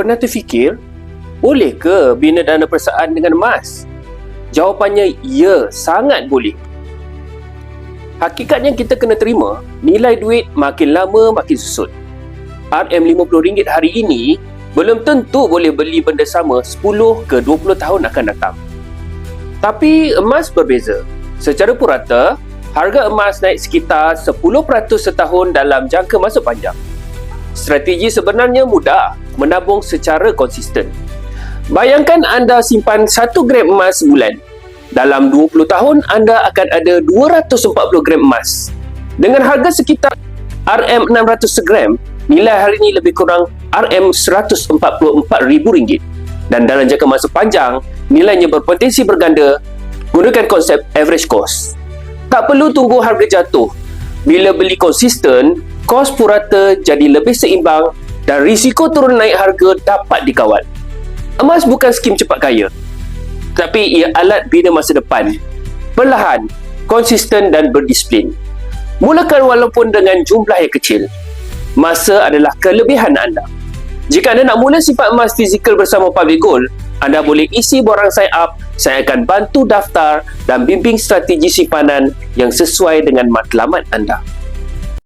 Pernah terfikir, boleh ke bina dana persaan dengan emas? Jawapannya, ya, sangat boleh. Hakikat yang kita kena terima, nilai duit makin lama makin susut. RM50 hari ini belum tentu boleh beli benda sama 10 ke 20 tahun akan datang. Tapi emas berbeza. Secara purata, harga emas naik sekitar 10% setahun dalam jangka masa panjang. Strategi sebenarnya mudah, menabung secara konsisten. Bayangkan anda simpan 1 gram emas sebulan. Dalam 20 tahun, anda akan ada 240 gram emas. Dengan harga sekitar RM600 segram, nilai hari ini lebih kurang RM144,000. Dan dalam jangka masa panjang, nilainya berpotensi berganda. Gunakan konsep average cost. Tak perlu tunggu harga jatuh. Bila beli konsisten, kos purata jadi lebih seimbang dan risiko turun naik harga dapat dikawal. Emas bukan skim cepat kaya, tapi ia alat bina masa depan. Perlahan, konsisten dan berdisiplin. Mulakan walaupun dengan jumlah yang kecil. Masa adalah kelebihan anda. Jika anda nak mula simpan emas fizikal bersama Public Gold, anda boleh isi borang sign up. Saya akan bantu daftar dan bimbing strategi simpanan yang sesuai dengan matlamat anda.